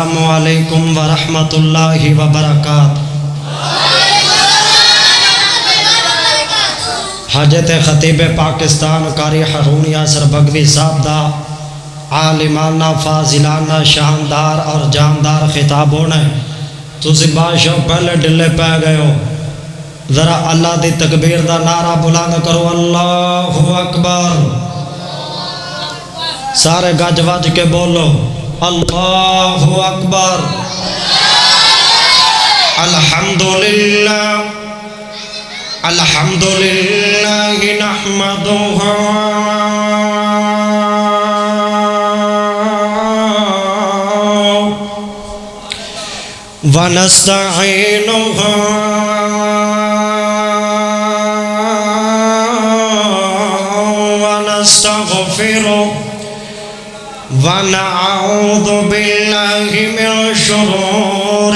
السلام علیکم ورحمۃ اللہ وبرکاتہ۔ حضرت خطیب پاکستان قاری ہارون یاسر بگوی صاحب دا عالمانہ فاضلانہ شاندار اور جاندار خطابوں نے تسی بادشاہ پہلے ڈلے پہ گئے ہو، ذرا اللہ دی تکبیر دا نعرہ بلند کرو، اللہ اکبر۔ سارے گج وج کے بولو اللہ اکبر۔ الحمدللہ الحمدللہ نحمدہ ونستعینہ ونستغفرہ ونعوذ باللہ من شرور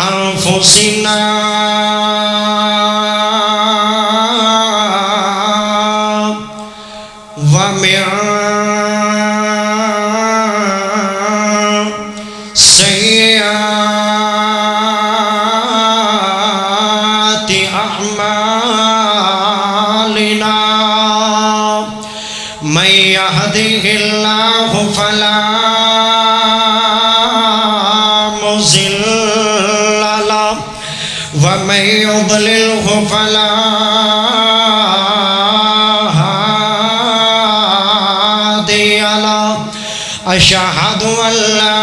انفسنا ومن سیئات اعمالنا من يهده الله فلا مضل له ومن يضلله فلا هادي له أشهد أن لا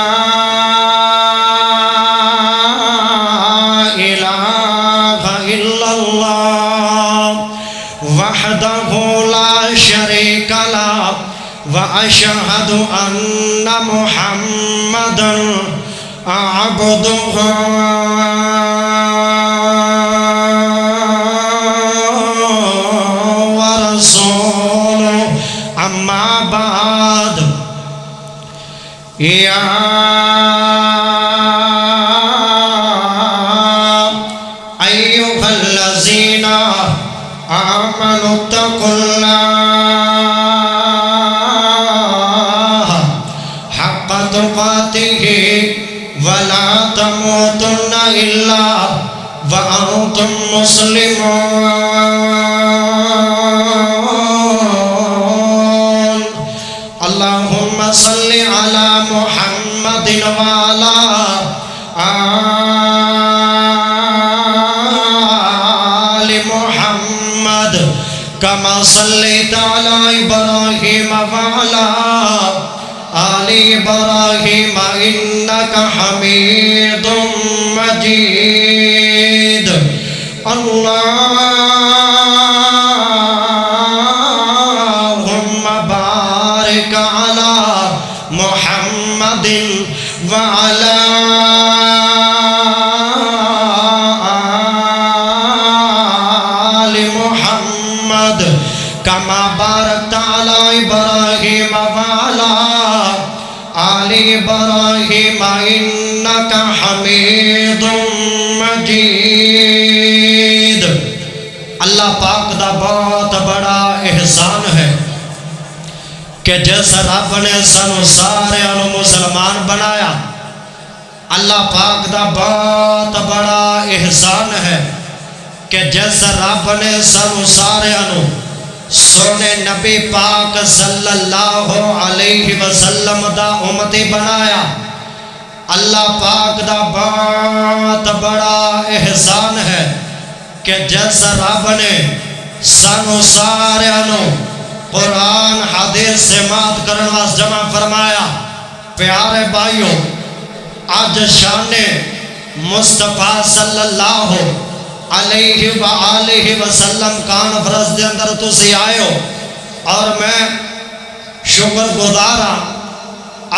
إله إلا الله وحده لا شريك له وأشهد أن محمدًا عبده ورسوله أما بعد يا أيها الذين آمنوا اتقوا الله حق تقاته ولا تموتن إلا وأنتم مسلمون اللهم صل على محمد وعلى آل محمد كما صليت على إبراهيم وعلى آل إبراهيم إنك حميد مجيد اللهم بارك على محمد وعلى آل محمد كما باركت على إبراهيم وعلى آل إبراهيم إنك حميد مجيد۔ اللہ پاک دا بہت بڑا احسان ہے کہ جس رب نے سانو سارے مسلمان بنایا، اللہ پاک دا بہت بڑا احسان ہے کہ جس رب نے سانو سارے سونے نبی پاک صلی اللہ علیہ وسلم دا امتی بنایا۔ اللہ پاک دا بہت بڑا احسان ہے کہ جس رب نے سانو سارے قرآن حدیث سے مات کرن واس جمع فرمایا۔ پیارے بھائیوں، آج شان مصطفیٰ صلی اللہ علیہ وآلہ وسلم کانفرنس دے اندر تسی آئے ہو، اور میں شکر گزارا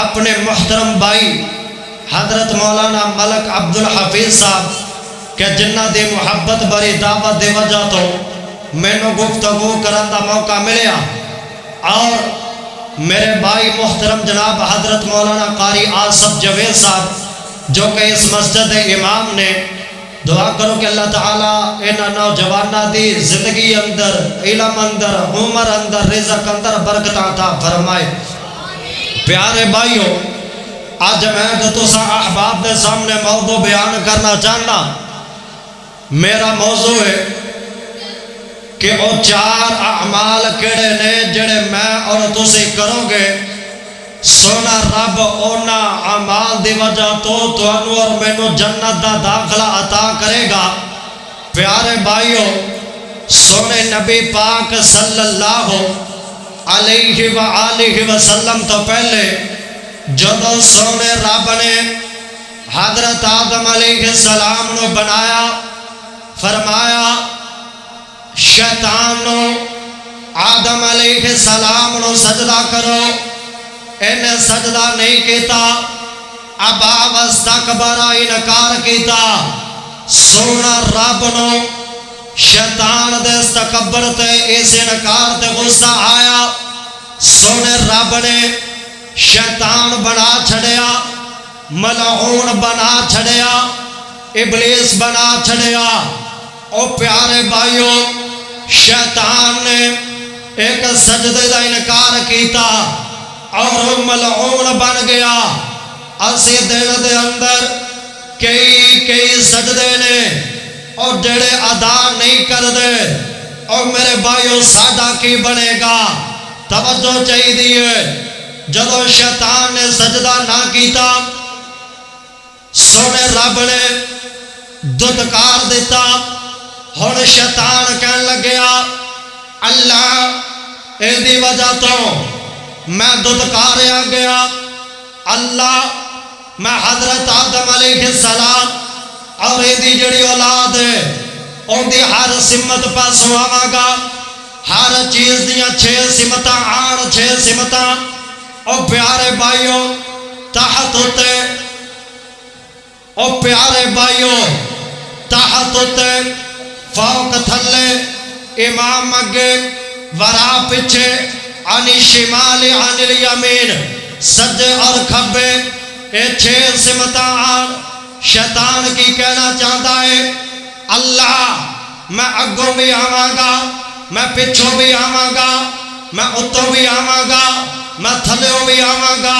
اپنے محترم بھائی حضرت مولانا ملک عبدالحفیظ صاحب کہ جنہ دی محبت بری دعوت دے وجہ تو میں نو گفتگو کرن دا موقع ملیا، اور میرے بھائی محترم جناب حضرت مولانا قاری آصف جوید صاحب جو کہ اس مسجد امام نے، دعا کرو کہ اللہ تعالیٰ انہاں نوجواناں دی زندگی اندر، علم اندر، عمر اندر، رزق اندر برکت عطا فرمائے۔ پیارے بھائیوں، آج میں جو تسا احباب کے سامنے موضوع بیان کرنا چاہنا، میرا موضوع ہے کہ وہ 4 اعمال کیڑے نے جڑے میں اور تسی کرو گے، سونا رب اونا اعمال دی وجہ تو تانوں اور مینوں جنت دا داخلہ عطا کرے گا۔ پیارے بھائیو، سونے نبی پاک صلی اللہ علیہ وآلہ وسلم تو پہلے جدو سونے رب نے حضرت آدم علیہ السلام نو بنایا، فرمایا شیطان نو آدم علیہ السلام نو سجدہ کرو، انہیں سجدہ نہیں کیتا، ابا واستکبر انکار کیتا۔ سونا رب نو شیطان دے استکبر تے اس انکار تے غصہ آیا، سونے رب نے شیطان بنا چھڑیا، ملعون بنا چھڑیا، ابلیس بنا چھڑیا۔ او پیارے بھائیو، شیطان نے ایک سجدے دا انکار کیتا اور ملعون بن گیا۔ اسی دن دے اندر کئی سجدے نے اور جڑے ادا نہیں کر دے، اور میرے بھائیو ساڈا کی بنے گا؟ توجہ چاہیے دیئے۔ جدو شیطان نے سجدہ نہ کیتا، سونے رب نے دھتکار دیتا، ہن شیطان کہن لگیا اللہ اے دی وجہ تو میں دھتکاریا گیا، اللہ میں حضرت آدم علیہ السلام اور اے دی جڑی اولاد ہے ان دی ہر سمت پاسوں آواں گا، ہر چیز دیاں 6 سمتاں آن 6 سمتاں۔ او پیارے بھائیو تحت ہوتے، او پیارے بھائیو تحت ہوتے، فوق تھلے، امام اگے ورا پچھے، عن شمال عن الیمین، سجے اور کھبے، اے 6 سمتاں آن۔ شیطان کی کہنا چاہتا ہے اللہ میں اگوں بھی آواں گا، میں پچھوں بھی آواں گا، میں اتوں بھی آواں گا، میں تھلیوں بھی آواں گا،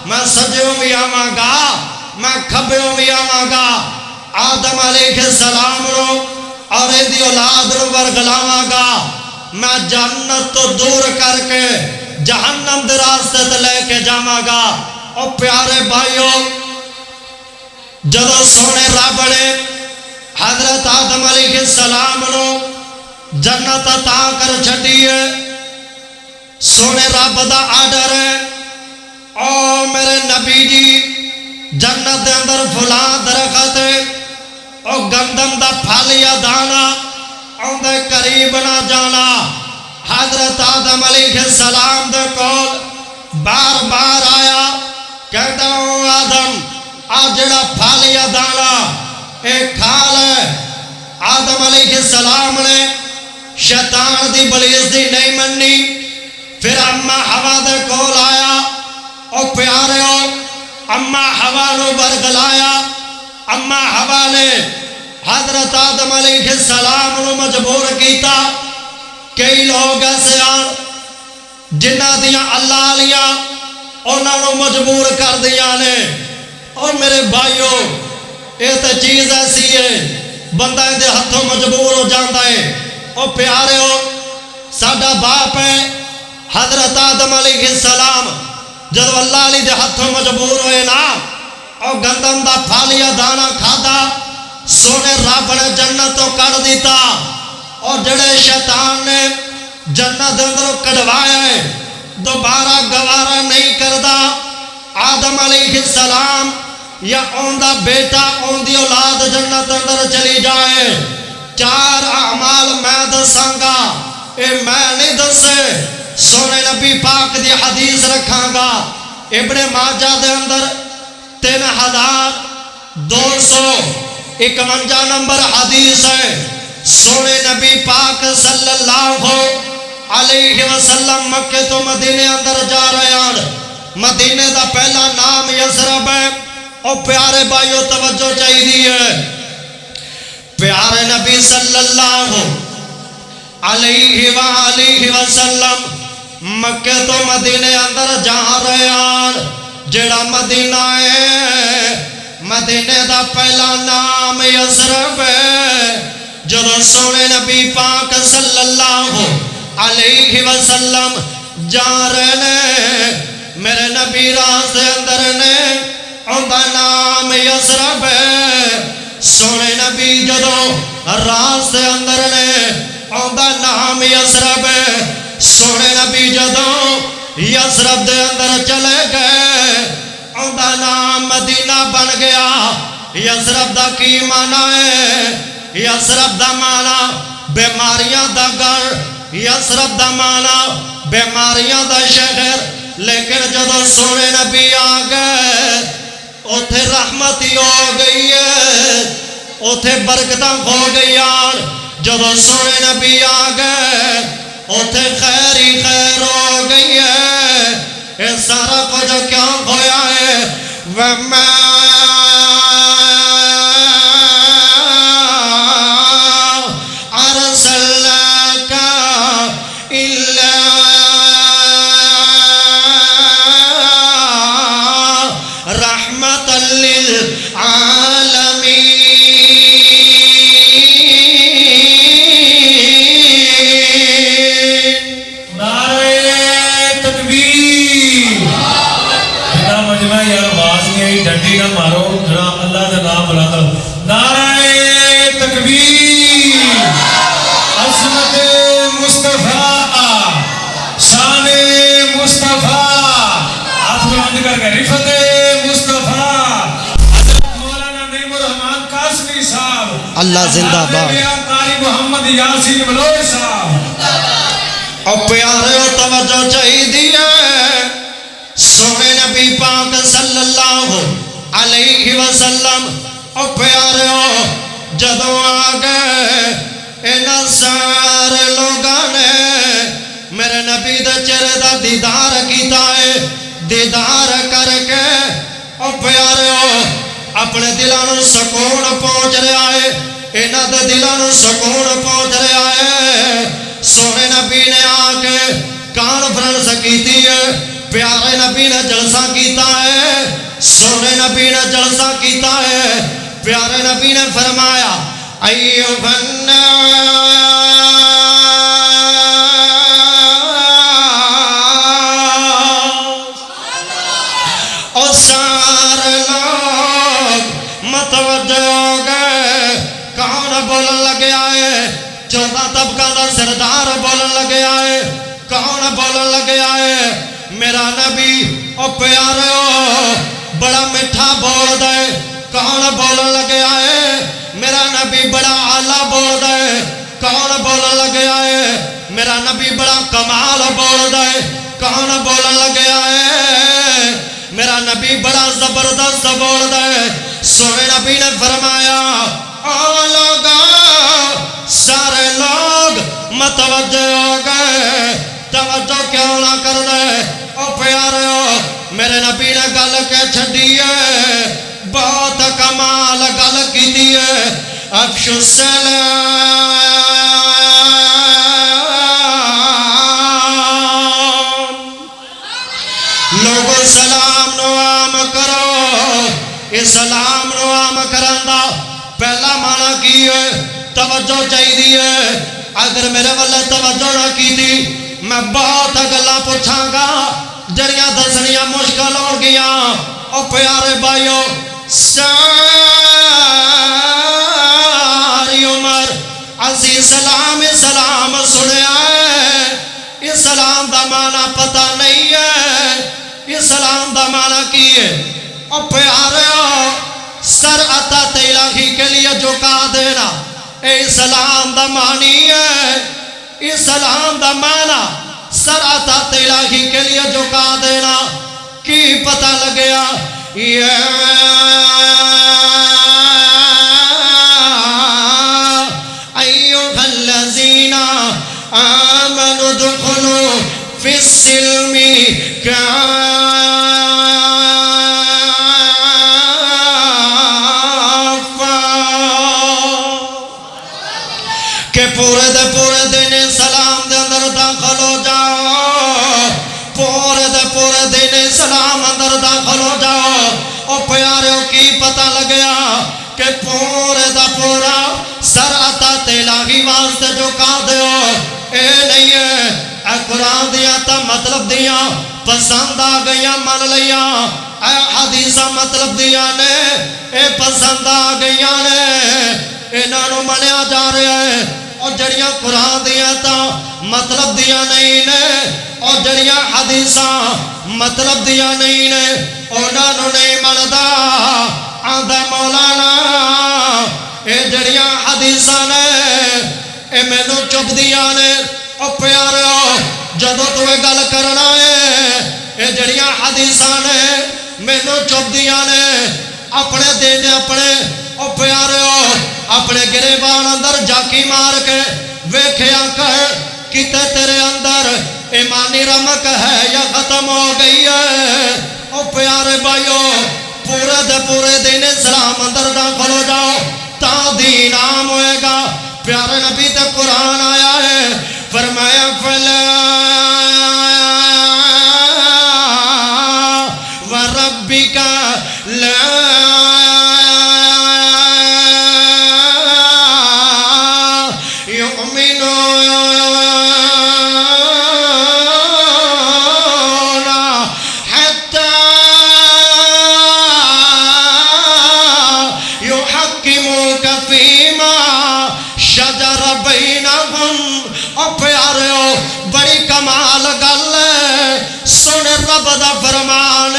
میں سجیوں بھی آواں گا، میں کھبیوں بھی آواں گا۔ آدم علیہ السلام نو اور ایدی اولاد نو ورگلاواں گا، میں جنت تو دور کر کے جہنم دے راستے تے لے کے جاواں گا۔ او پیارے بھائیو، جدو سونے رب نے حضرت آدم علیہ السلام نو جنت عطا کر چھڈیے، سونے رب دا آرڈر ہے او میرے نبی جی جنت دے اندر فلاں درخت ہے، او گندم دا پھل یا دانا اون دے قریب نہ جانا۔ حضرت آدم علیہ السلام دے کول بار بار آیا، کہتا ہوں آدم آ جڑا پھل یا دانا اے کھا لے۔ آدم علیہ السلام نے شیطان دی بلیس دی نہیں مننی، پھر اما ہوا دے کول آیا، او پیاریو اما ہوا نو ورگلایا۔ اما ہوا نے حضرت آدم علیہ السلام نو مجبور کیتا۔ کئی لوگ ایسے آن جنہ دیاں اللہ لیاں انہاں نو مجبور کر دیاں نے۔ اور میرے بھائیو یہ تے چیز ایسی ہے بندہ دے ہتھوں مجبور ہو جاندا ہے۔ او پیاریو ساڈا باپ ہے حضرت آدم علیہ السلام، جب اللہ علی دے ہتھوں مجبور ہوئے نا، او گندم دا پھل یا دانا کھادا، سونے رب نے جنت تو کڑ دیتا، اور جڑے شیطان نے جنت اندر کڑوایا ہے دوبارہ گوارا نہیں کردا۔ آدم علیہ السلام یا اون دا بیٹا اون دی اولاد جنت اندر چلی جائے۔ 4 اعمال میں دساں گا، اے میں نہیں دسے، سونے نبی پاک دی حدیث رکھاں گا۔ ابن ماجہ دے اندر 3251 نمبر حدیث ہے۔ سونے نبی پاک صلی اللہ علیہ وسلم مکہ تو مدینے اندر جا رہے ہیں۔ مدینے دا پہلا نام یثرب ہے۔ اور پیارے بھائیو توجہ چاہیے، پیارے نبی صلی اللہ علیہ وآلہ وسلم مکہ تو مدینے اندر جا رہے ہیں۔ جڑا مدینہ ہے مدینے دا پہلا نام یثرب ہے جدو سونے نبی پاک صلی اللہ علیہ وسلم جا رہے نے میرے نبی راز دے اندر نے اندہ نام یثرب ہے سونے نبی جدو راز دے اندر نے اندہ نام یثرب ہے سونے نبی جدو یثرب دے اندر چلے گئے اندہ نام مدینہ بن گیا یثرب دا کی معنی ہے یثرب دا معنی بیماریاں دا گھر یثرب دا معنی بیماریاں دا شہر لیکن جدو سونے نبی آگئے اوتھے رحمتی ہو گئی ہے اوتھے برکتاں ہو گئی آن جدو سونے نبی آگئے اوتھے خیری خیر ہو گئی ہے اے سارا کچھ کیا ہویا ہے وَمَا أَرْسَلْنَاكَ إِلَّا رَحْمَةً لِلْعَالَمِينَ ڈنڈی نہ مارو جناب اللہ کا نام بلا کر نعرہ تکبیر عظمت مصطفیٰ شان مصطفیٰ ہاتھ بلند کر کے رفت مصطفیٰ حضرت مولانا نعیم الرحمن قاسمی صاحب اللہ زندہ باد قاری محمد یاسین بلوچ صاحب اور پیارے و توجہ چاہی دیا سونے نبی پاک صلی اللہ علیہ وسلم او پیارے ہو جدو آگئے اینا سارے لوگاں نے میرے نبی دا چہرے دا دیدار کیتا ہے دیدار کر کے او پیارے ہو اپنے دلانوں سکون پہنچ رہا ہے اینا دا دلانوں سکون پہنچ رہا ہے سونے نبی نے آگے کانفرنس کیتی ہے پیارے نبی نے جلسہ کیتا ہے سونے نبی نے جلسہ کیتا ہے پیارے نبی نے فرمایا ایوہ الناس اور سارے لوگ متوجہ ہو گئے کون بولن لگے آئے 14 طبقہ دا سردار بولن لگے آئے کون بولن لگے آئے میرا نبی او پیارے ہو بڑا مٹھا بول دے کون بولن لگے آئے میرا نبی بڑا اعلیٰ بول دے کون بولن لگے آئے میرا نبی بڑا کمال بول دے کون بولن لگے آئے میرا نبی بڑا زبردست بول دے سونے نبی نے فرمایا او لوگا سارے لوگ متوجہ ہو گئے توجہ کیوں نہ کر دے او پیارے ہو میرے نبی نے گل کے چھڑی ہے بہت کمال گل کی دی ہے افشو السلام لوگو سلام نو عام کرو اس سلام نو عام کرندہ پہلا معنی کی ہے توجہ چاہی دی ہے اگر میرے والے توجہ نہ کی تھی میں بہت گلا پوچھاں گا جڑیاں دسنیاں مشکل ہو گیا او پیارے بھائیو ساری عمر عزیز سلام سلام سنیا ہے اس سلام دا معنی پتہ نہیں ہے اس سلام دا معنی کی ہے او پیارے ہو سر اطاعت الہی کے لیے جھکا دینا اے سلام دا معنی ہے اس سلام دا معنی سر اطاعت الہی کے لیے جھکا دینا کی پتہ لگیا یا ایوہ الذین آمنوا ادخلوا فی السلم کہ پورے دن سلام دے اندر داخل ہو جاؤ پورے دن سلام اندر داخل ہو پتہ لگیا کہ پورے دا پورا سر عطا الہی واسطے جو کہا دیو اے نہیں ہے اے قرآن دیا تا مطلب دیا پسند آ گیا من لیا اے حدیثہ مطلب دیا نے اے پسند آ گیا نے انہوں منیا جا رہے ہیں اور جڑیاں قرآن دیا تا مطلب دیا نہیں نے اور جڑیاں حدیثہ مطلب دیا نہیں نے انہوں نہیں مندا آندہ مولانا اے جڑیاں حدیثہ نے اے میں نو چپ دیا نے او پیارے ہو جدو تمہیں گل کرنا ہے اے جڑیاں حدیثہ نے میں نو چپ دیا نے اپنے دینے اپنے او پیارے ہو اپنے گریبان اندر جاکی مار کے ویکھیا کر کتے تیرے اندر ایمانی رمک ہے یا ختم ہو گئی ہے او پیارے بھائیو پورے دے پورے دین اسلام اندر داخل ہو جاؤ تا دین عام ہوئے گا پیارے نبی تے قرآن آیا ہے فرمایا فلا وربک لا فرمان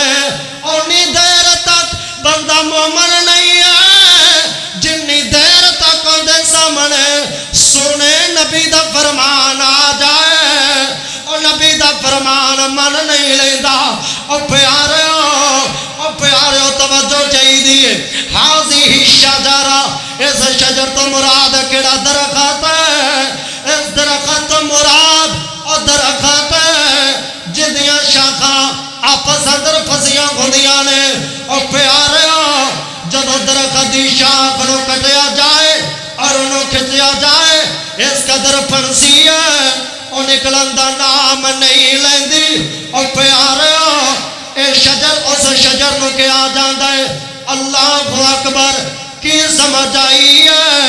اونی دیر تک بندہ مومن نہیں ہے جنی دیر تک اندے سامنے سنے نبی دا فرمان آ جائے اور نبی دا فرمان من نہیں لیندہ او پیارے ہو توجہ چاہی دیئے حاضی شجرہ اس شجر تو مراد کیڑا درخت ہے اس درخت تو مراد اور درخت ہے جدیاں شاخاں آپس اندر پھسیاں ہوندیاں نے اور پیارے ہو جدو درخت دی شاخ نو کٹیا جائے اور انہوں کھچیا جائے اس قدر پھنسی ہے اور نکلن دا نام نہیں لیندی اور پیارے ہو اے شجر اس شجر نو کیا جاندہ ہے اللہ اکبر کی سمجھ آئی ہے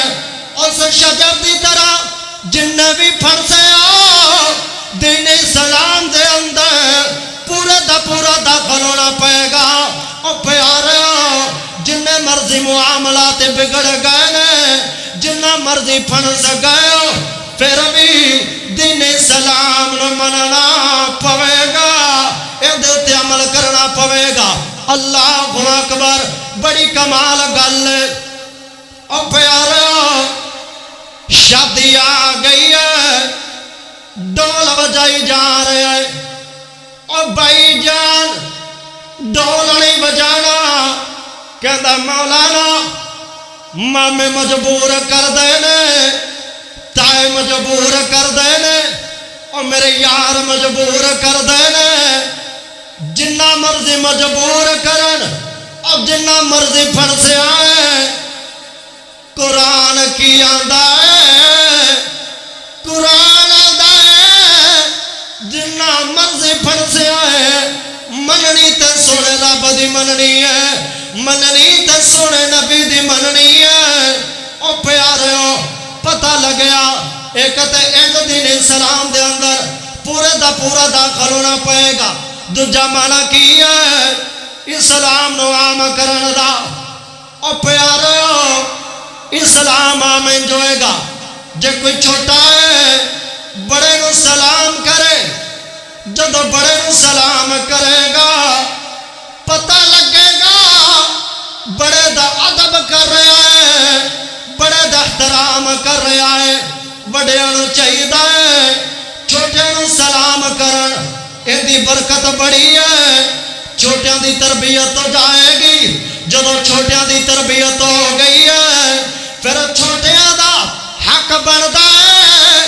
اس شجر دی طرح جن بھی پھنسے آؤ دین اسلام دے اندر پورا داخل ہونا پائے گا اور پیارے ہو جن مرضی معاملات بگڑ گئے نے جنہ مرضی پھنس گئے ہو پھر بھی دین اسلام نو مننا پوے گا اندھے عمل کرنا پوے گا اللہ اکبر بڑی کمال گل اور پیارے ہو شادی آ گئی ہے ڈول بجائی جا رہے ہیں اور بھائی جان ڈول نہیں بجانا کہندہ مولانا مامے مجبور کر دینے تائے مجبور کر دینے اور میرے یار مجبور کر دینے جنہ مرضی مجبور کرن اور جنہ مرضی پھنسے آئے قرآن کی آندہ ہے قرآن آندہ ہے جنہ مرضی پھنسے آئے مننی تے سونے رب دی مننی ہے مننی تے سونے نبی دی مننی ہے او پیارے ہو پتہ لگیا ایک تے ایک دن اسلام دے اندر پورے دا پورا داخل ہونا پائے گا دوجا معنی کی ہے اسلام نو عام کرن دا او پیارے ہو اسلام عام انجوئے گا جے کوئی چھوٹا ہے بڑے نو سلام کرے جدو بڑے نو سلام کرے گا پتہ لگے گا بڑے دا ادب کر رہا ہے بڑے دا احترام کر رہا ہے بڑے انو چاہیے ہے چھوٹے نو سلام کرن ایدی برکت بڑی ہے چھوٹیاں دی تربیت ہو جائے گی جدو چھوٹیاں دی تربیت ہو گئی ہے پھر چھوٹیاں دا حق بندا ہے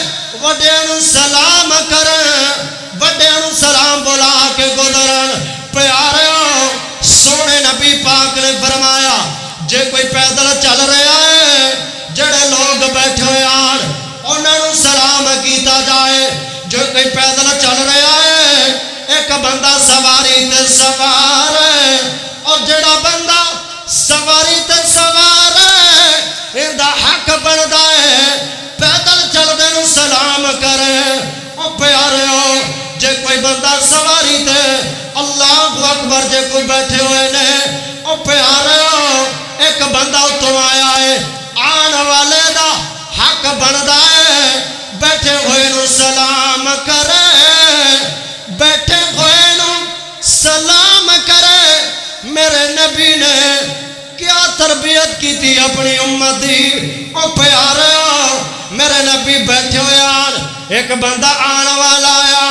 وڈیاں نو سلام کرن وڈیاں نو سلام بولا کے گزرن پیارے ہو سونے نبی پاک نے فرمایا جے کوئی پیدل چل رہا ہے جڑے لوگ بیٹھے ہوئے آن انہاں نو سلام کیتا جائے جو کوئی پیدل چل رہا ہے ایک بندہ سواری تے سوار ہے اور جڑا بندہ سواری اللہ اکبر جے کوئی بیٹھے ہوئے نے او پیارے ایک بندہ اتوں آیا ہے آن والے دا حق بندا ہے بیٹھے ہوئے نو سلام کرے بیٹھے ہوئے نو سلام کرے میرے نبی نے کیا تربیت کی تھی اپنی امت دی او پیارے میرے نبی بیٹھے ہوئے آن ایک بندہ آن والا آیا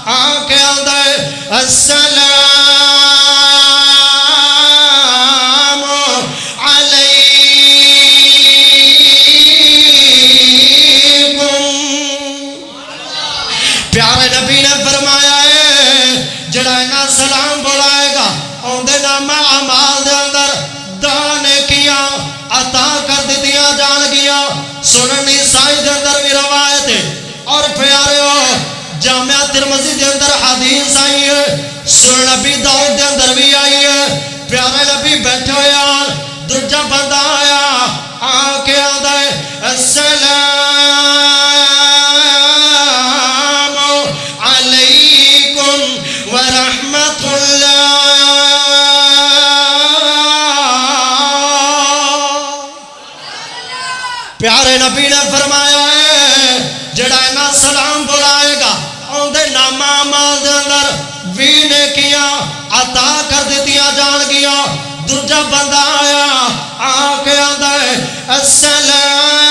آن کے آندے السلام پیارے نبی نے فرمایا ہے جڑا اینا سلام بلائے گا اوندے نام اعمال دے اندر دانے کیا عطا کر دیتیاں جان گیا سننی سائی دے اندر بھی روایت ہے اور پیارے ہو جامعہ ترمذی دے اندر حدیث آئی ہے سنن نبی داؤد دے اندر بھی آئی ہے پیارے نبی بیٹھے ہوئے آن دوجا بندہ آیا آکے آدھا ہے السلام ورحمت اللہ پیارے نبی نے فرمایا ہے جڑا اینا سلام بلائے گا اوندے نام اعمال دے اندر بھی نیکیاں عطا کر دیتیاں جان گیا دوجا بندہ آیا آکے آندا ہے السلام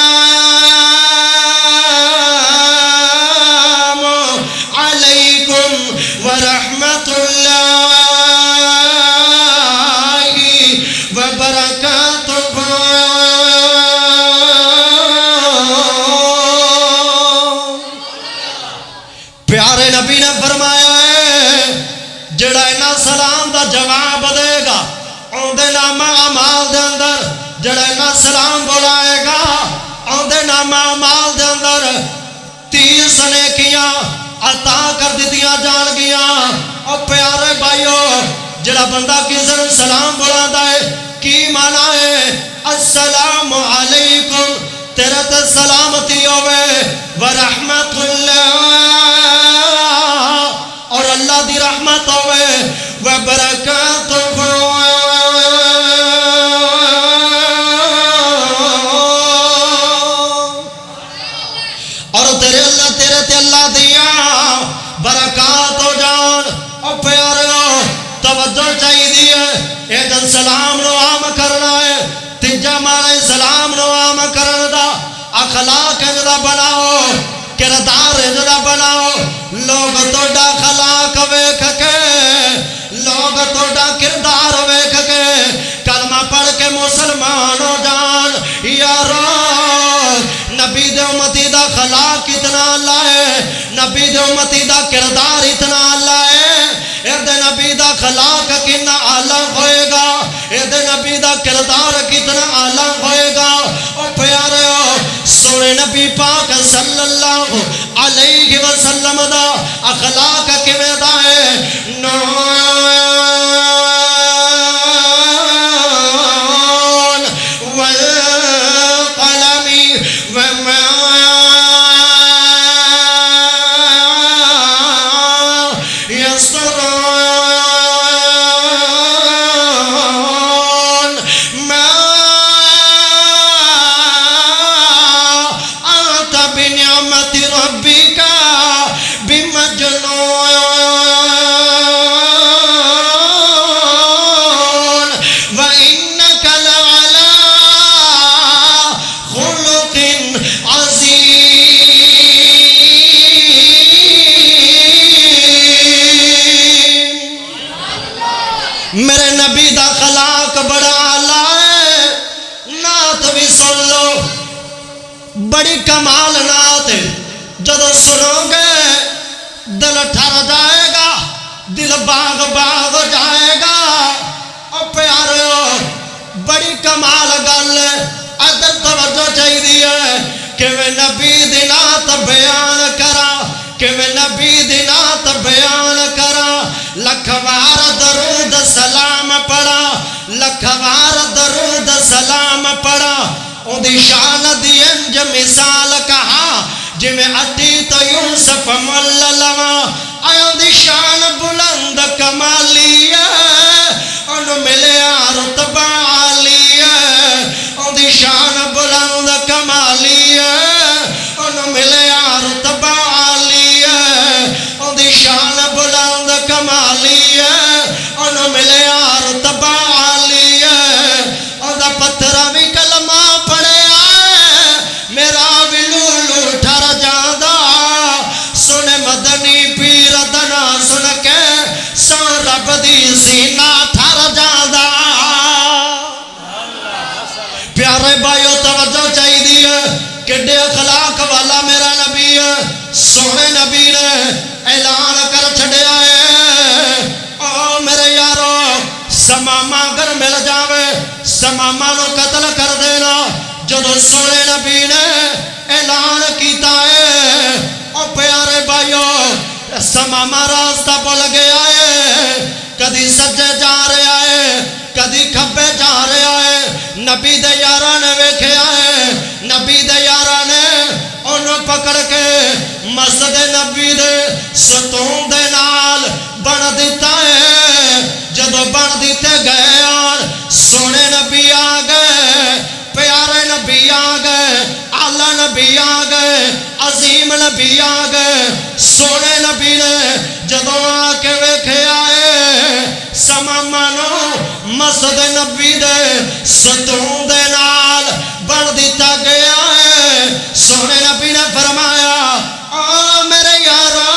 علیکم ورحمت اللہ وبرکاتہ پیارے نبی نے فرمایا ہے جڑا اینا سلام دا جواب دے گا اوندے نام اعمال دے اندر جڑا اینا سلام بلائے گا اوندے نام اعمال دے اندر 30 نیکیاں عطا کر دیتیاں جان گیا او پیارے بھائیو جڑا بندہ کسی نے سلام بلاتا ہے کی معنی ہے السلام علیکم تیرے تے سلامتی ہوئے ورحمت اللہ اور اللہ دی رحمت ہوئے وبرکاتہ اور تیرے تے اللہ دیا برکات ہو جان او پیارو توجہ چاہی دیئے اے جن سلام نو عام کرنا ہے تیجا مانے سلام نو عام کرنا دا اخلاق اجدہ بناؤ کردار اجدہ بناؤ لوگ توڑا خلاق ویکھ کے لوگ توڑا کردار ویکھ کے کلمہ پڑھ کے مسلمان ہو جان یارو نبی دے امتی دا خلاق اتنا اللہ ہے نبی دے امتی دا کردار اتنا اللہ ہے اے دے نبی دا خلاق کتنا اعلیٰ ہوئے گا اے دے نبی دا کردار کتنا اعلیٰ ہوئے گا او پیارے ہو سونے نبی پاک صلی اللہ علیہ وسلم دا اخلاق کیویں دا ہے میرے نبی دا خلاق بڑا اعلیٰ ہے نعت بھی سن لو بڑی کمال نعت جدو سنو گے دل ٹھر جائے گا دل باغ باغ ہو جائے گا او پیارو بڑی کمال گل ادھر توجہ چاہیے کہ میں نبی دی نعت بیان کرا کہ میں نبی دی نعت بیان کرا لکھوار درود سلام پڑھا لکھوار درود سلام پڑھا ان دی شان دی انج مثال کہا جی میں اٹی تو یوسف مولا لوا آیا دی شان بلند کمالی انہوں ملیا رتبہ عالی ان دی شان بلند کمالی انہوں ملیا رتبہ عالی ان دی شان بلند کمالی انہوں ملیا رتبہ عالی ان دا پتھرہ بھی کلمہ پڑے میرا بھی لولو ٹھر جاندہ سن مدنی پیر دنا سن کے سن رب دی سینہ ٹھر جاندہ پیارے بھائیو توجہ چاہی دی کڈے اخلاق والا میرا نبی سونے نبی نے اعلان کر چھڑے آئے او میرے یارو سماما اگر مل جاوے سماما نو قتل کر دینا جدو سونے نبی نے اعلان کیتا ہے او پیارے بھائیو سماما راستہ بول گیا ہے کدی سجے جا رہا ہے کدی کھبے جا رہا ہے نبی دے یارہ نے ویکھے آئے نبی دے یارہ نے انہوں پکڑ کے مسجد نبی دے ستون دے نال بن دیتا ہے جدو بن دیتے گئے اور سونے نبی آگئے پیارے نبی آگئے اعلیٰ نبی آگئے عظیم نبی آگئے سونے نبی نے جدو آکے ویکھے آئے سمامانو مسجد نبی دے ستون دے نال بن دیتا گیا ہے سونے نبی نے فرمایا او میرے یارو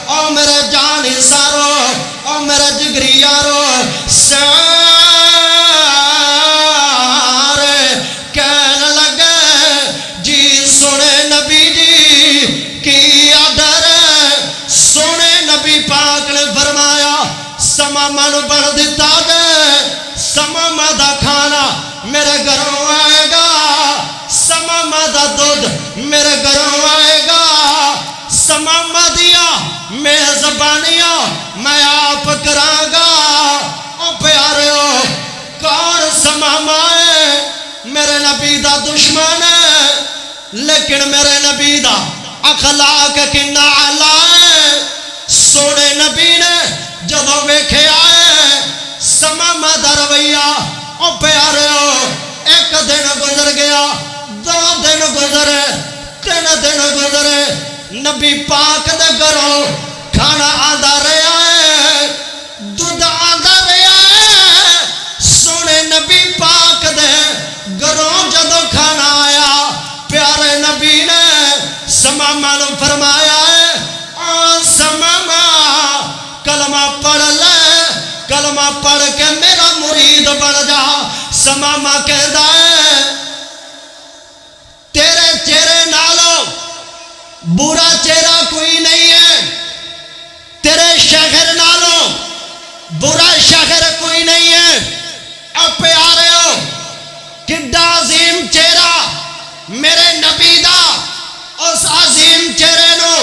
او میرے جانی سارو او میرے جگری یارو سماما نو بن دیتا جائے سماما دا کھانا میرے گھروں آئے گا سماما دا دودھ میرے گھروں آئے گا سماما دیا میزبانیاں میں آپ کرانگا او پیارے ہو کون سماما ہے میرے نبی دا دشمن ہے لیکن میرے نبی دا اخلاق کنہ علا ہے سونے نبی نے جدو ویکھے آئے سماما دا رویہ او پیارے ہو ایک دن گزر گیا دو دن گزرے تین دن گزرے نبی پاک دے گھروں کھانا آدھا رہا ہے دودھ آدھا رہا ہے سونے نبی پاک دے گھروں جدو کھانا آیا پیارے نبی نے سماما نو فرمایا ہے سماما کلمہ پڑھ لے کلمہ پڑھ کے میرا مرید بن جا سماما کہتا ہے تیرے چہرے نالو برا چہرہ کوئی نہیں ہے تیرے شہر نالو برا شہر کوئی نہیں ہے اب پیارے ہو کڈا عظیم چہرہ میرے نبی دا اس عظیم چہرے نو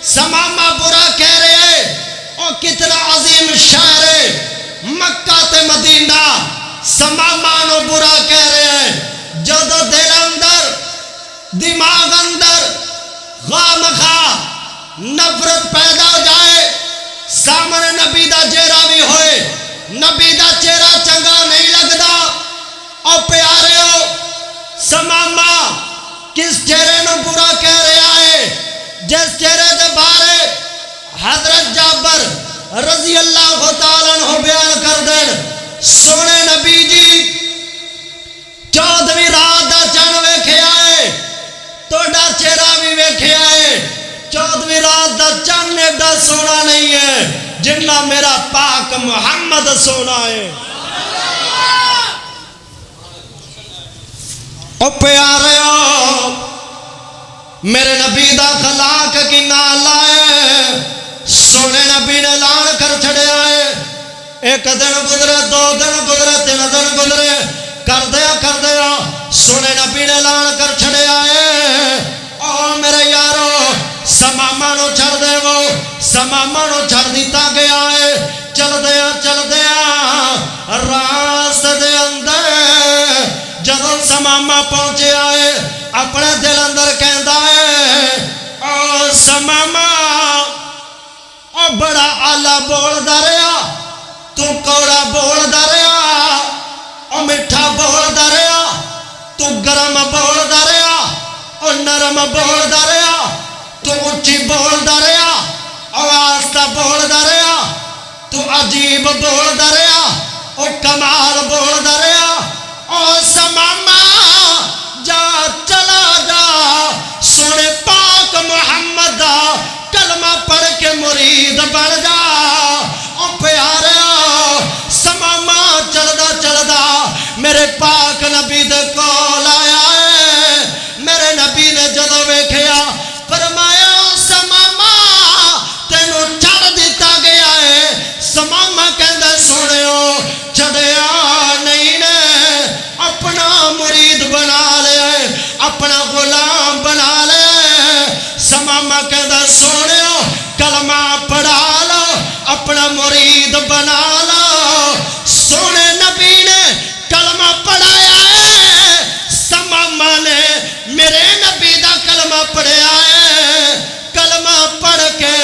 سماما برا کہہ رہے ہیں اور کتنا عظیم شہر ہے مکہ تے مدینہ سماما نو برا کہہ رہے ہیں جدو دل اندر دماغ اندر غام خواہ نفرت پیدا ہو جائے سامنے نبی دا چہرہ بھی ہوئے نبی دا چہرہ چنگا نہیں لگدا اور پیارے ہو سماما کس چہرے نو برا کہہ رہا ہے جس چہرے دے بارے حضرت جابر رضی اللہ تعالیٰ عنہ بیان کر دین سونے نبی جی 14ویں رات دا چن ویکھے آئے توڑا چہرہ بھی ویکھے آئے 14ویں رات دا چن ایڈا سونا نہیں ہے جنہ میرا پاک محمد سونا ہے او پیارے ہو میرے نبی دا خلاق کی نالا ہے سونے نبی نے اعلان کر چھڑے آئے ایک دن گزرے دو دن گزرے تین دن گزرے کر دیا سونے نبی نے اعلان کر چھڑے آئے او میرے یارو سماما نو چھڑ دے وہ سماما نو چھڑ دیتا گیا ہے چل دیا راست دے اندر جدو سماما پہنچے آئے اپنے دل اندر کہندا ہے بڑا آلہ بولدا رہیا، تو کوڑا بولدا رہیا، او میٹھا بولدا رہیا، تو گرم بولدا رہیا، او نرم بولدا رہیا، تو اچھی بولدا رہیا، او آہستہ بولدا رہیا، تو عجیب بولدا رہیا، او کمال بولدا رہیا، او سماما جا چلا جا سونے پاک محمد دا کلمہ پڑھ کے مرید بن جا۔ او پیارا سماما چلدا چلدا میرے پاک نبی دے کول آیا ہے، میرے نبی نے جدو ویکھیا فرمایا سماما تینوں چھڑ دیتا گیا ہے۔ سماما کہندا سنیو چھڑیا نہیں نے، اپنا مرید بنا لیا ہے، اپنا غلام بنا لیا ہے۔ سماما کہندا سنیو کلمہ پڑھا لو، اپنا مرید بنا لو۔ سونے نبی نے کلمہ پڑھایا ہے، سماما نے میرے نبی دا کلمہ پڑھیا ہے، کلمہ پڑھ کے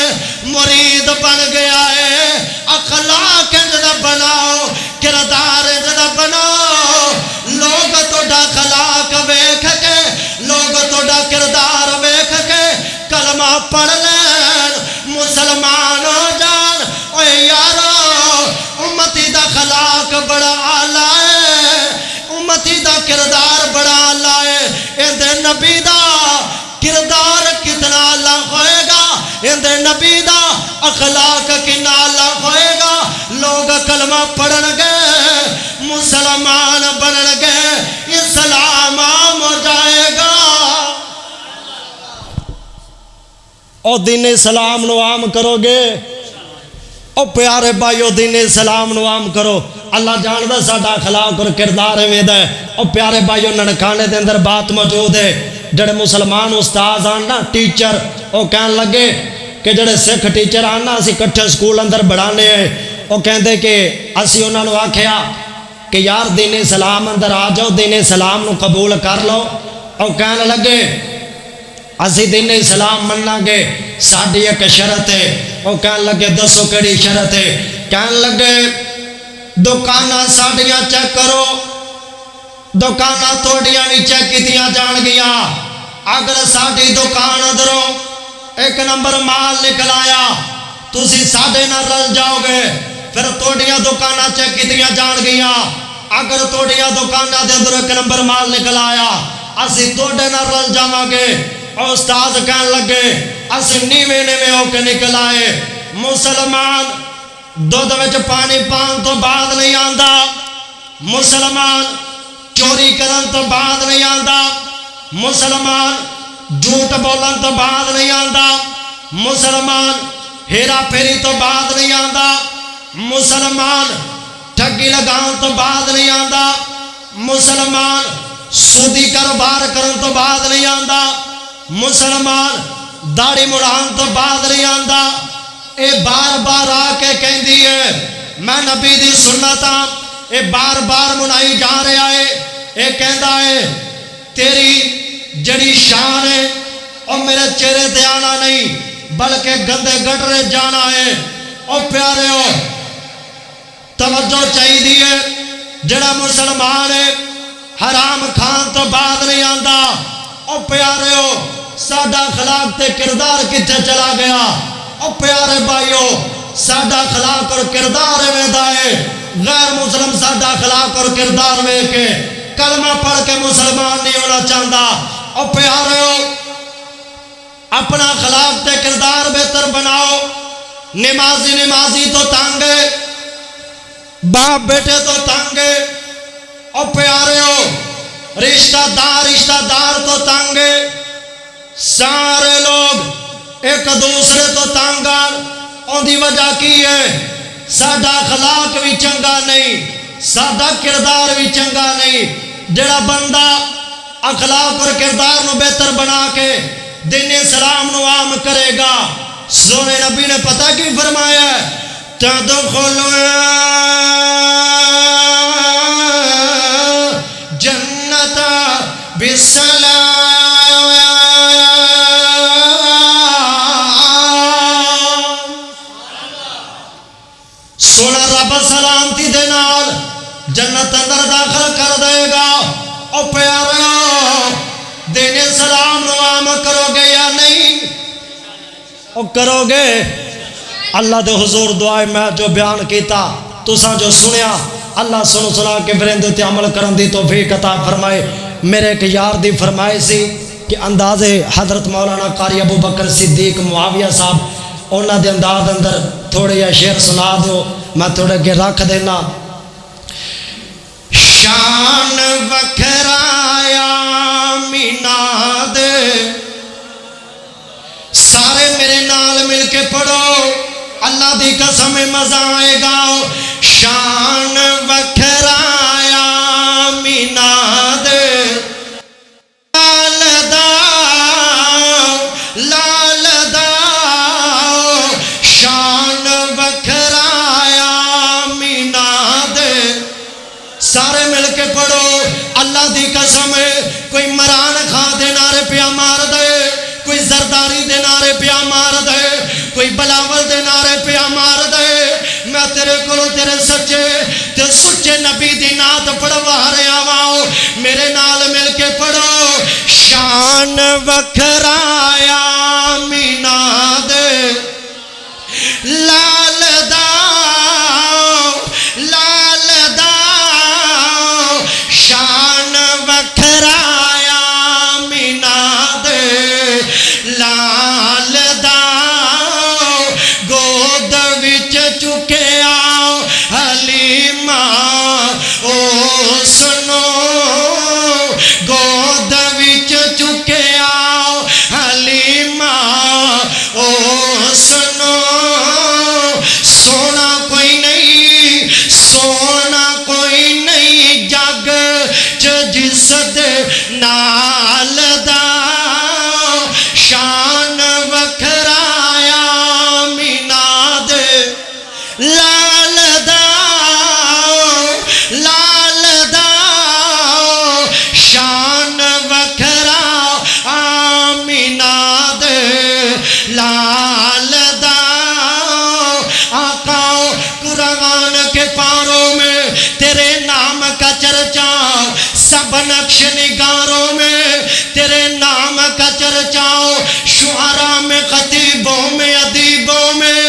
مرید بن گیا ہے۔ اخلاق انجدہ بناؤ، کردار انجدہ بناؤ، لوگ توڑا اخلاق ویکھ کے، لوگ توڑا کردار ویکھ کے کلمہ پڑھ لین، مسلمان ہو جان۔ اوے یارو امتی دا خلاق بڑا آلہ ہے، امتی دا کردار بڑا آلہ ہے، اندے نبی دا کردار کتنا آلہ ہوئے گا، اندے نبی دا اخلاق کتنا آلہ ہوئے گا۔ لوگ کلمہ پڑھن گے، مسلمان بنن گے، اسلام عام ہو جائے گا۔ او دین اسلام نو عام کرو گے، او پیارے بھائیو دین اسلام نو عام کرو۔ اللہ جاندہ ساڈا اخلاق اور کردار ہے دا ہے۔ او پیارے بھائیو ننکانے دے اندر بات موجود ہے، جڑے مسلمان استاذ آنا ٹیچر او کہن لگے کہ جڑے سکھ ٹیچر آنا اسی کٹھے سکول اندر بڑھانے ہیں، او کہندے کہ اسی انہاں نو آکھیا کہ یار دین اسلام اندر آ جاؤ، دین اسلام نو قبول کر لو۔ او کہن لگے اسی دین اسلام مننا گے، ساڈی ایک شرط ہے۔ او کہن لگے دسو کیڑی شرط ہے؟ کہن لگے دکاناں ساڈیاں چیک کرو، دکاناں توڑیاں بھی چیک کیتیاں جان گیاں، اگر ساڈی دکان اندروں ایک نمبر مال نکل آیا تسی ساڈے نال رل جاؤ گے، پھر توڑیاں دکاناں چیک کیتیاں جان گیاں، اگر توڑیاں دکاناں دے اندر ایک نمبر مال نکل آیا اسی توڑے نال رل جاواں گے۔ اور استاد کہن لگے اسی نیویں نیویں ہو کے نکل آئے۔ مسلمان دودھ وچ پانی پان تو بعد نہیں آندا، مسلمان چوری کرن تو بعد نہیں آندا، مسلمان جھوٹ بولن تو بعد نہیں آندا، مسلمان ہیرا پھیری تو بعد نہیں آندا، مسلمان ٹھگی لگان تو بعد نہیں آندا، مسلمان سودی کاروبار کرن تو بعد نہیں آندا، مسلمان داڑھی مڑان تو بعد نہیں آندا۔ اے بار بار آ کے کہندی ہے میں نبی دی سنتاں، اے بار بار منائی جا رہا ہے۔ اے کہندا ہے تیری جڑی شان ہے او میرے چہرے تے آنا نہیں بلکہ گندے گٹرے جانا ہے۔ او پیارے ہو توجہ چاہیے، جڑا مسلمان ہے حرام کھان تو بعد نہیں آندا۔ او پیارے ہو ساڈا اخلاق تے کردار کتھے چلا گیا؟ او پیارے بھائیو ساڈا اخلاق اور کردار ایویں ہے، غیر مسلم ساڈا اخلاق اور کردار ویکھ کے کلمہ پڑھ کے مسلمان نہیں ہونا چاہتا۔ او پیارے ہو اپنا اخلاق تے کردار بہتر بناؤ۔ نمازی نمازی تو تانگے، باپ بیٹے تو تانگے، او پیارے ہو رشتہ دار تو تانگے، سارے لوگ ایک دوسرے تو تانگان۔ ان دی وجہ کی ہے؟ ساڈا اخلاق بھی چنگا نہیں، ساڈا کردار بھی چنگا نہیں۔ جڑا بندہ اخلاق اور کردار نو بہتر بنا کے دین اسلام نو عام کرے گا، سونے نبی نے پتہ کی فرمایا ہے تدخلوا جنت بالسلام۔ سونا رب سلامتی دے نال جنت اندر داخل کر دے گا۔ او پیارو دینے سلام نوام کرو گے یا نہیں؟ او کرو گے؟ اللہ دے حضور دعائے میں جو بیان کیتا تساں جو سنیا اللہ سنا کے برندے تے عمل کرن دی توفیق عطا فرمائے۔ میرے ایک یار دی فرمائے سی کہ اندازے حضرت مولانا قاری ابو بکر صدیق معاویہ صاحب انہاں دے انداز اندر تھوڑے یا شعر سنا دیو، میں تھوڑے کے رکھ دینا۔ شان وکھرایا مینا دے، سارے میرے نال مل کے پڑھو اللہ دی قسم مزہ آئے گا۔ شان وکھرایا مینا دے، لال دا شان وکھرایا مینا دے، سارے مل کے پڑھو اللہ دی قسم۔ کوئی مران کھا دے نعرے پیا مار دے، کوئی زرداری دے نعرے پیا مار دے، کوئی بلاول دے نعرے پیا مار دے۔ میں تیرے کولو تیرے سچے تے سچے نبی دی نعت پڑھوا رہا ہاں، میرے نال مل کے پڑھو۔ شان وکھرایا مینا دے، لال دا لال دا شان وکھرایا مینا دے، لال دا گود وچ چکیا حلیمہ او سنو، گود وچ چکیا حلیمہ او سنو۔ سونا کوئی نہیں، سونا کوئی نہیں جگ چ جس دے نال دا شان وکھرایا مینا دے، لال دا لال دا شان وکھرایا مینا دے، لال دا آقا قرآن کے پاروں میں تیرے نام کا چرچا، سب نقش نگاروں میں تیرے نام کا چرچا، شعراء میں خطیبوں میں ادیبوں میں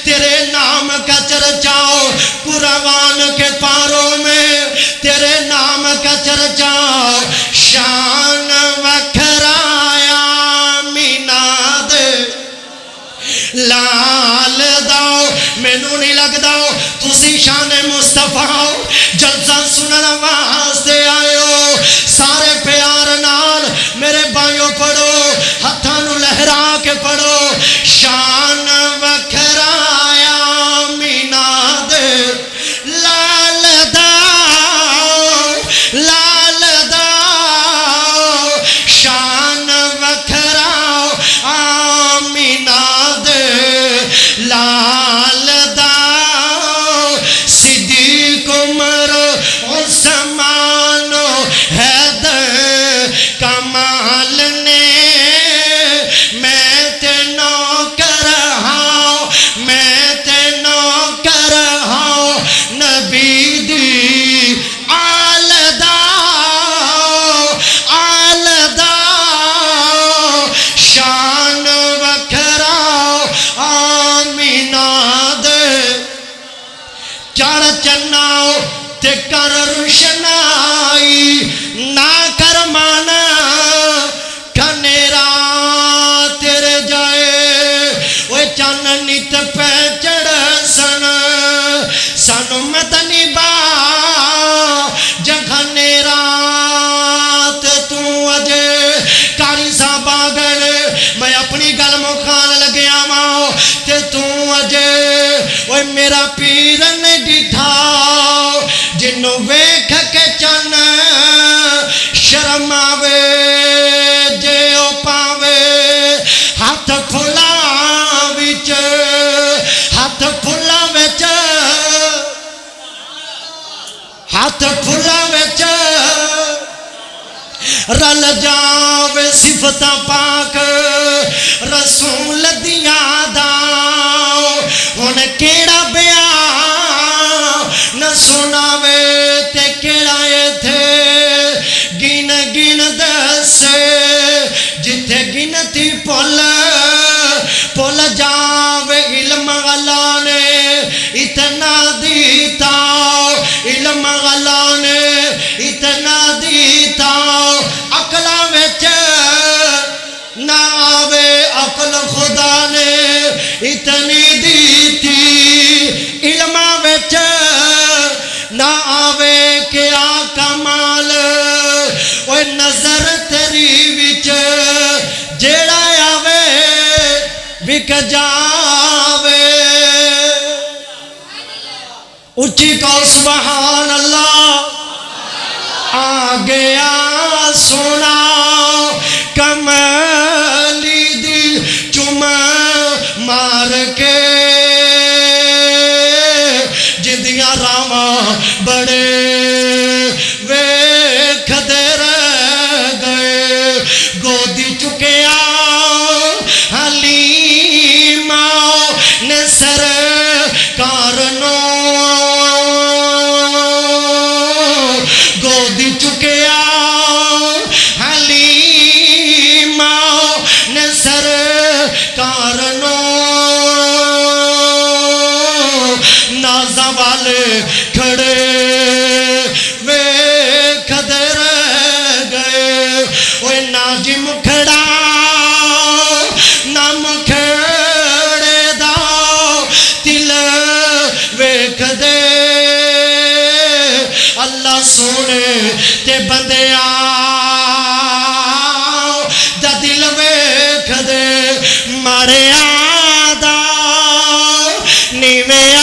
تیرے نام کا چرچا، قرآن کے پاروں میں تیرے نام کا چرچا۔ شان وکھرایا مینا دے، لال داؤ مینوں نہیں لگدا تسی شان مصطفیٰ جلسہ سنن واسطے آئے ہو۔ سارے پیار نال میرے بھائیوں پڑھو، ہتھاں نوں لہرا کے پڑھو۔ شان وکھرایا مینا دے، لال دا لال دا شان وکھرایا مینا دے، لال دا صدیق عمر عثمان حیدر کمال نے، میں تے نوکر ہاں، میں تے نوکر ہاں نبی دی آل دا آل دا شان وکھرایا مینا دے، چڑھ چناؤ تے کر روشنائی، نہ کر مانا کھنیرا تیرے جائے۔ وہ چن نیت پہ چڑھ سن سن مدنی با جگہ نیرا تے تو اجے کاری صاحب آ گئے، میں اپنی گل مکھان لگیا ماں تے تو اجے۔ وہ میرا پیر نے ڈٹھا جنوں ویکھ کے چن شرم آوے جے او پاوے، ہاتھ کھلا وچ ہاتھ کھلا وچ ہاتھ کھلا وچ رل جاوے صفتاں پاک رسول دیاں دا، ہن کیڑا بیان نہ سناوے تے کیڑا تھے گن گن دسے جتھے گنتی پل جاوے علم اللہ نے اتنا دیتا علم اللہ نے اتنا دیتا عقلہ وچ نہ آوے عقل خدا نے اتنی دیتی علم وچ نہ آوے کیا کمال اوے نظر تیری وچ جیڑا آوے بک جاوے اچھی کو سبحان اللہ آ گیا سونا کملی دی چم مار کے جدیاں راما بڑے ویکھدے رہ گئے گودی چکیا حلیمہ نے سرکار نو گودی چکیا حلیمہ نے سرکار نو نازا والے کھڑے ویکھدے رہ گئے اوے ناجی مکھڑا نہ مکھڑے دا دل ویکھدے اللہ سونے تے بندیاں دا دل ویکھدے مارے آدھا نیویں